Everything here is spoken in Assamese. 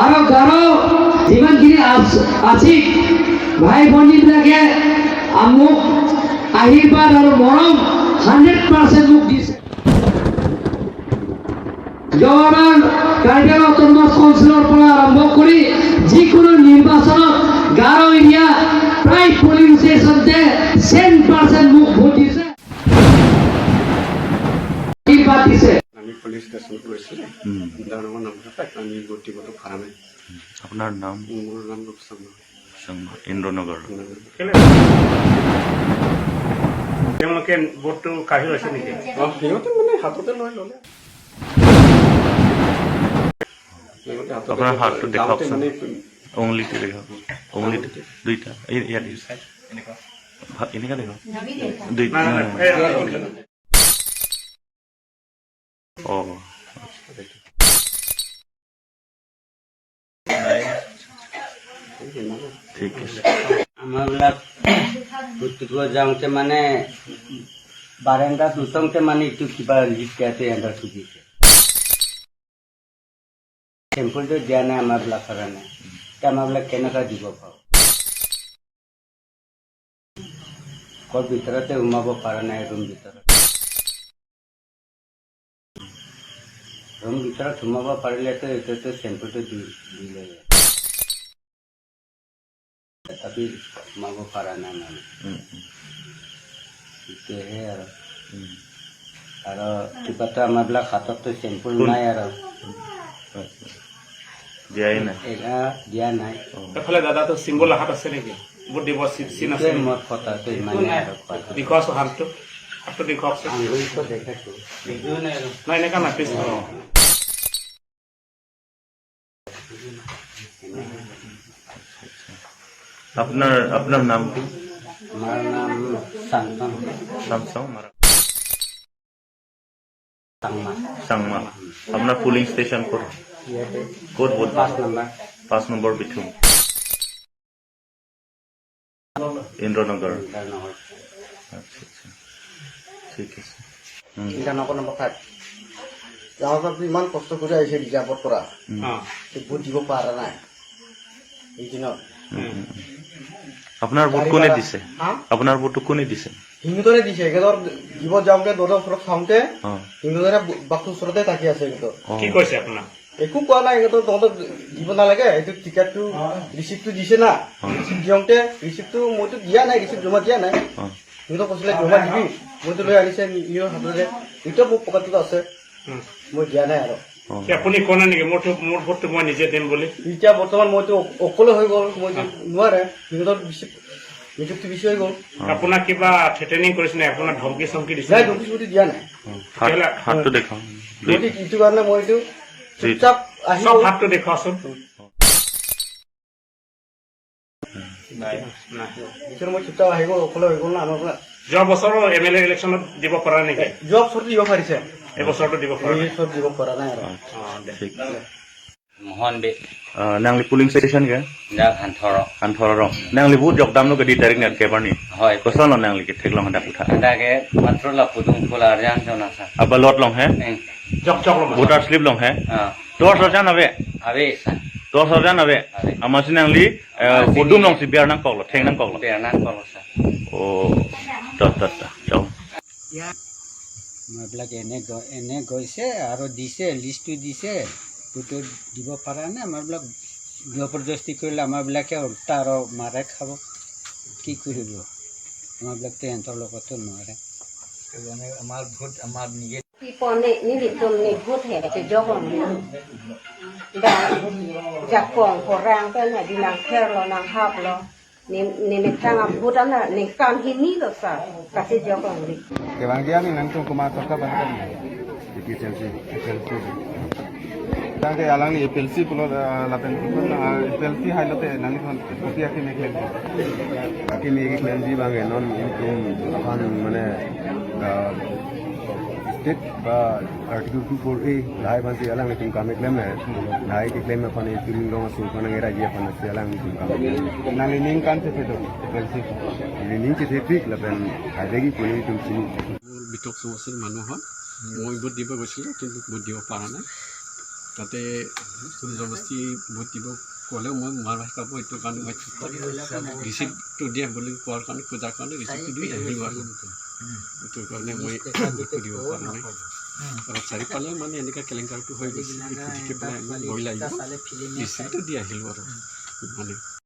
আৰু গাৰো যিমানখিনি আছিল ভাই ভনীবিলাকে মোক আশীৰ্বাদ আৰু মৰম 100% মোক দিছে। জৱাহৰলাল কাৰ্বিআংলং অটোনমাস কাউন্সিলৰ পৰা আৰম্ভ কৰি যিকোনো নিৰ্বাচনত গাৰো এৰিয়া প্ৰায় পলিং ষ্টেচনতে 100% মোক ভোট দিছে। আমি পুলিশ স্টেশন গৈছিলোঁ ডাঙৰ নামটো আমি ভোট দিবতো পৰা নাই। আপোনাৰ নাম? মোৰ নাম ৰূপচন্দ্ৰ ইন্দ্ৰনগৰ। তেওঁলোকে ভোটটো কাঢ়ি লৈছে নেকি? সিহঁতে মানে হাততে লৈ ল'লে। আপোনাৰ হাতটো দেখাওকচোন, উঙলিটো দেখাওক, উঙলিটো দুইটা ইয়াত এনেকুৱা দেখাওক দুইটা। অঁ ঠিক আছে। আমাৰবিলাক ভোট যাওঁতে মানে বাৰেণ্ডাত নোচোঁতে মানে এইটো কিবা লিষ্ট দিয়াতে এণ্টাৰ খুজিছে। চেম্পুলটো দিয়া নাই আমাৰবিলাক কাৰণে, এতিয়া আমাৰবিলাক কেনেকৈ দিব পাৰোঁ? ঘৰ ভিতৰতে সোমাব পৰা নাই, ৰুম ভিতৰত সোমাব পাৰিলেতো এইটোতো চেম্পুলটো দিলে, তথাপি সোমাব পৰা নাই মানে তেতিয়াহে আৰু কিবাটো আমাৰবিলাক হাতততো চেম্পুল নাই আৰু দিয়াই নাই, দিয়া নাই। এফালে দাদাটো চিম্বল হাত আছে নেকি? ভোট দিব চিন আছে? মোৰ কথাটো ইমানে আৰু দেখুৱাচোন হাতটো দেখুৱাওকচোন। আঙুলিটো দেখাইছো নাই এনেকুৱা নাই, পিছ আপোনাৰ নামটো? আমাৰ নাম সাংমা। চাংমা। আপনাৰ পুলিং স্টেশন ক'ত ভোট? 5 নম্বৰ বিথুম, ইন্দ্ৰনগৰ। আচ্ছা আচ্ছা, ঠিক আছে। ইটানগৰ নম্বৰ 5 গাঁৱত ইমান কষ্ট কৰি আহিছে ৰিজাৰ্ভৰ পৰা, ভোট দিব পৰা নাই এই দিনত। আপোনাৰ ভোট কোনে দিছে? আপোনাৰ ভোটটো কোনে দিছে? সিহঁতৰে দিছে। সিহঁতৰ দিব যাওঁতে দৰৰ ওচৰত চাওঁতে সিহঁতৰে বাকটোৰ ওচৰতে থাকি আছে। সিহঁতৰ কি কৈছে আপোনাক? একো কোৱা নাই। সিহঁতৰ তহঁতক দিব নালাগে, এইটো টিকেটটো ৰিচিপ্টটো দিছে না, ৰিচিপ্ট দিওঁতে ৰিচিপ্টটো মইতো দিয়া নাই, ৰিচিপ্ট জমা দিয়া নাই। সিহঁতক কৈছিলে জমা দিবি, মইতো লৈ আনিছে নিজৰ হাততে, এতিয়া মোৰ পকেটত আছে, মই দিয়া নাই আৰু। আপুনি কোৱা নেকি মোৰ ভোটটো মই নিজে দিম বুলি? এতিয়া বৰ্তমান মইতো অকলে হৈ গ'ল, মইতো নোৱাৰে, সিহঁতৰ নিযুক্তি বেছি হৈ গ'ল। আপোনাক কিবা থ্ৰেটেনিং কৰিছে নে? আপোনাক ধমকি চমকি দিছে? নাই, ধমকি চমকি দিয়া নাই। হাতটো দেখাও, ইটো কাৰণে মই এইটো চুপচাপ আহি চব হাতটো দেখুৱাচোন। মই চুপচাপ আহি গ'ল, অকলে হৈ গ'ল না আমাৰ পৰা। যোৱা বছৰৰ MLA ইলেকশ্যনত দিব পৰা নেকি? যোৱা বছৰটো দিব পাৰিছে, এই বছৰটো দিব পৰা নাই। দিব পৰা নাই আৰু। Mohon be nangli puling station ke dak hanthoro nangli bu jok dam no ke di tarik net ke barni hoi kosal no nangli ke theklong handa utha ada ke matro la pudung pula arjan jona sa aba lot long he জক lo voter slip long he ah tor so jan abe abe sa tor so jan abe amasi nangli bodum long si biar nang kok lo theng nang kok lo biar nan kolo sa o ta chao মাবিলাক এনে গৈছে আৰু দিছে, লিষ্টটো দিছে, ভোটটো দিব পৰা নাই। আমাৰবিলাক জবৰদস্তি কৰিলে আমাৰবিলাকে উল্টা আৰু মাৰে খাব, কি কৰিব? আমাৰবিলাকতো সিহঁতৰ লগতো নোৱাৰে। আমাৰ ভোট আমাৰ নিজে ni di tum ni भूत है के जोगों दा jakong korang kan na di nang kher lo nang hap lo ni tang भूत ana ni kan hini lo sa kasi jogong ni que van guiando y nanti como toca para que Chelsea Tangke alang ni PLC pulo la pensiun PLC highlight nang kon putih aki claim di bang non income akan mana state ba article 24A lai ban si alang ni kami claim na lai ki claim apa ni turing dong su kan ngira dia apa si alang ni kami nang ning kan se itu PLC ning se ঠিক la pen ada ki puni tum sini বিতক সমস্যাৰ মানুহৰ মই ভোট দিব গৈছিলোঁ, কিন্তু ভোট দিব পৰা নাই। তাতে জবস্তি ভোট দিব ক'লেও মই মাৰ পাব এইটো কাৰণে মই ৰিচিপ্টটো দিয়া বুলি কোৱাৰ কাৰণে খোজাৰ কাৰণে ৰিচিপ্টটো দি আহিলোঁ আৰু এইটো কাৰণে মই ভোটটো দিব পৰা নাই আৰু চাৰিওফালে মানে এনেকুৱা কেলেংকাৰীটো হৈ গৈছে গতিকে পেলাই মই ভয় লাগিব ৰিচিপ্টটো দি আহিলোঁ আৰু মানে